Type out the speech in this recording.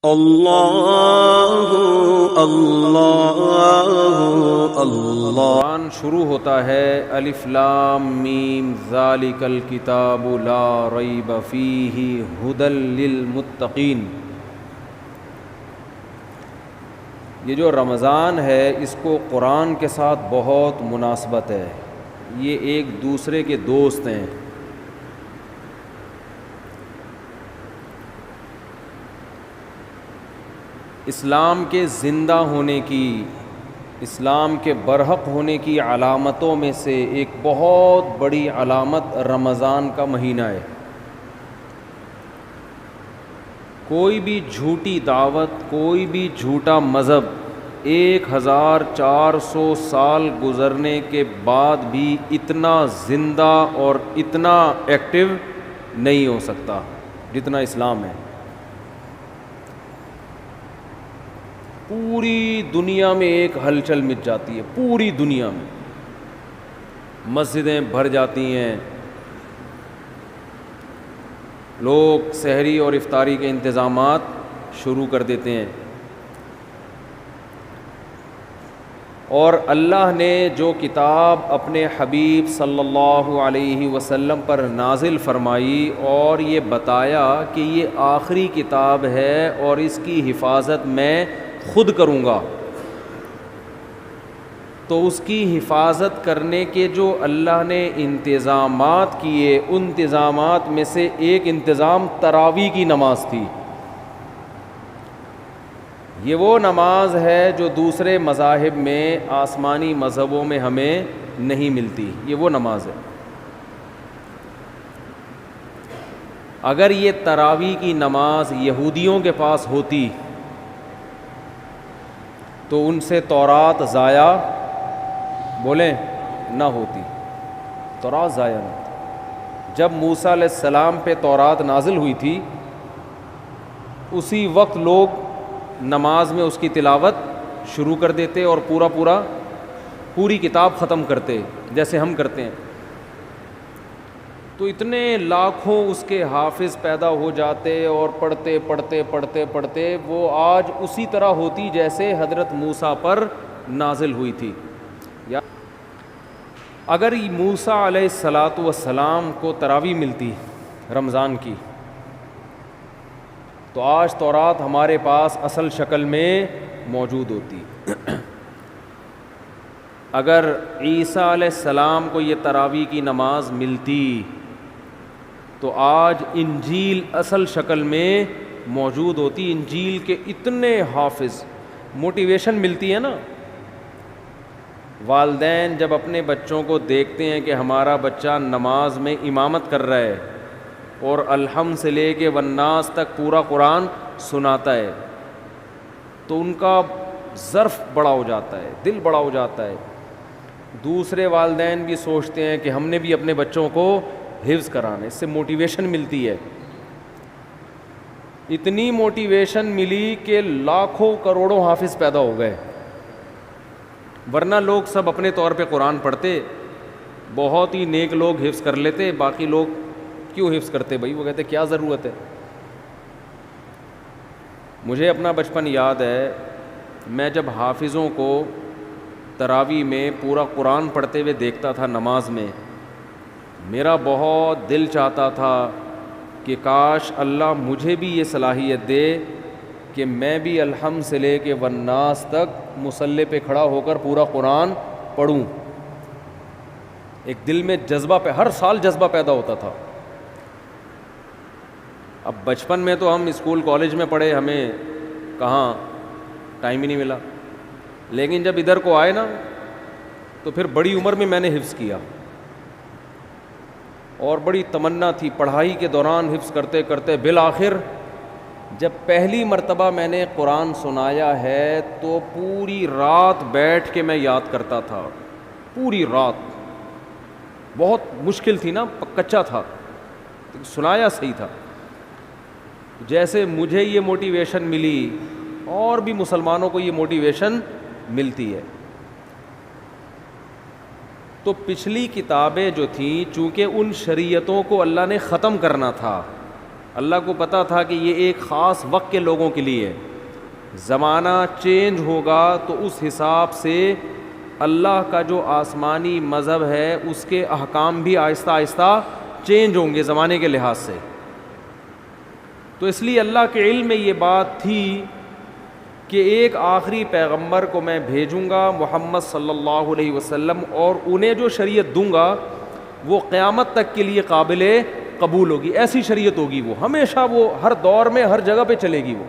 اللہ اللہ اللہ۔ قرآن شروع ہوتا ہے الف لام میم ذالک الکتاب لا ریب فیہ ھدی للمتقین۔ یہ جو رمضان ہے اس کو قرآن کے ساتھ بہت مناسبت ہے، یہ ایک دوسرے کے دوست ہیں۔ اسلام کے زندہ ہونے کی، اسلام کے برحق ہونے کی علامتوں میں سے ایک بہت بڑی علامت رمضان کا مہینہ ہے۔ کوئی بھی جھوٹی دعوت، کوئی بھی جھوٹا مذہب 1400 سال گزرنے کے بعد بھی اتنا زندہ اور اتنا ایکٹیو نہیں ہو سکتا جتنا اسلام ہے۔ پوری دنیا میں ایک ہلچل مچ جاتی ہے، پوری دنیا میں مسجدیں بھر جاتی ہیں، لوگ سحری اور افطاری کے انتظامات شروع کر دیتے ہیں، اور اللہ نے جو کتاب اپنے حبیب صلی اللہ علیہ وسلم پر نازل فرمائی اور یہ بتایا کہ یہ آخری کتاب ہے اور اس کی حفاظت میں خود کروں گا، تو اس کی حفاظت کرنے کے جو اللہ نے انتظامات کیے، ان انتظامات میں سے ایک انتظام تراویح کی نماز تھی۔ یہ وہ نماز ہے جو دوسرے مذاہب میں، آسمانی مذہبوں میں ہمیں نہیں ملتی، یہ وہ نماز ہے۔ اگر یہ تراویح کی نماز یہودیوں کے پاس ہوتی تو ان سے تورات ضائع بولیں نہ ہوتی، تورات ضائع نہ ہوتی۔ جب موسیٰ علیہ السلام پہ تورات نازل ہوئی تھی، اسی وقت لوگ نماز میں اس کی تلاوت شروع کر دیتے اور پوری کتاب ختم کرتے جیسے ہم کرتے ہیں، تو اتنے لاکھوں اس کے حافظ پیدا ہو جاتے اور پڑھتے پڑھتے پڑھتے پڑھتے وہ آج اسی طرح ہوتی جیسے حضرت موسیٰ پر نازل ہوئی تھی۔ اگر موسیٰ علیہ السلام کو تراویح ملتی رمضان کی تو آج تورات ہمارے پاس اصل شکل میں موجود ہوتی۔ اگر عیسیٰ علیہ السلام کو یہ تراویح کی نماز ملتی تو آج انجیل اصل شکل میں موجود ہوتی۔ انجیل کے اتنے حافظ، موٹیویشن ملتی ہے نا۔ والدین جب اپنے بچوں کو دیکھتے ہیں کہ ہمارا بچہ نماز میں امامت کر رہا ہے اور الحمد سے لے کے والناس تک پورا قرآن سناتا ہے، تو ان کا ظرف بڑا ہو جاتا ہے، دل بڑا ہو جاتا ہے۔ دوسرے والدین بھی سوچتے ہیں کہ ہم نے بھی اپنے بچوں کو حفظ کرانا، اس سے موٹیویشن ملتی ہے۔ اتنی موٹیویشن ملی کہ لاکھوں کروڑوں حافظ پیدا ہو گئے، ورنہ لوگ سب اپنے طور پہ قرآن پڑھتے، بہت ہی نیک لوگ حفظ کر لیتے، باقی لوگ کیوں حفظ کرتے بھائی؟ وہ کہتے کیا ضرورت ہے۔ مجھے اپنا بچپن یاد ہے، میں جب حافظوں کو تراویح میں پورا قرآن پڑھتے ہوئے دیکھتا تھا نماز میں، میرا بہت دل چاہتا تھا کہ کاش اللہ مجھے بھی یہ صلاحیت دے کہ میں بھی الحمد سے لے کے والناس تک مصلی پہ کھڑا ہو کر پورا قرآن پڑھوں۔ ایک دل میں جذبہ ہر سال جذبہ پیدا ہوتا تھا۔ اب بچپن میں تو ہم اسکول کالج میں پڑھے، ہمیں کہاں ٹائم ہی نہیں ملا، لیکن جب ادھر کو آئے نا تو پھر بڑی عمر میں میں نے حفظ کیا، اور بڑی تمنا تھی پڑھائی کے دوران حفظ کرتے کرتے بالآخر جب پہلی مرتبہ میں نے قرآن سنایا ہے تو پوری رات بیٹھ کے میں یاد کرتا تھا، پوری رات۔ بہت مشکل تھی نا، کچا تھا، سنایا صحیح تھا۔ جیسے مجھے یہ موٹیویشن ملی اور بھی مسلمانوں کو یہ موٹیویشن ملتی ہے۔ تو پچھلی کتابیں جو تھیں، چونکہ ان شریعتوں کو اللہ نے ختم کرنا تھا، اللہ کو پتہ تھا کہ یہ ایک خاص وقت کے لوگوں کے لیے ہے. زمانہ چینج ہوگا تو اس حساب سے اللہ کا جو آسمانی مذہب ہے اس کے احکام بھی آہستہ آہستہ چینج ہوں گے زمانے کے لحاظ سے. تو اس لیے اللہ کے علم میں یہ بات تھی کہ ایک آخری پیغمبر کو میں بھیجوں گا محمد صلی اللہ علیہ وسلم, اور انہیں جو شریعت دوں گا وہ قیامت تک کے لیے قابل قبول ہوگی. ایسی شریعت ہوگی, وہ ہمیشہ, وہ ہر دور میں ہر جگہ پہ چلے گی. وہ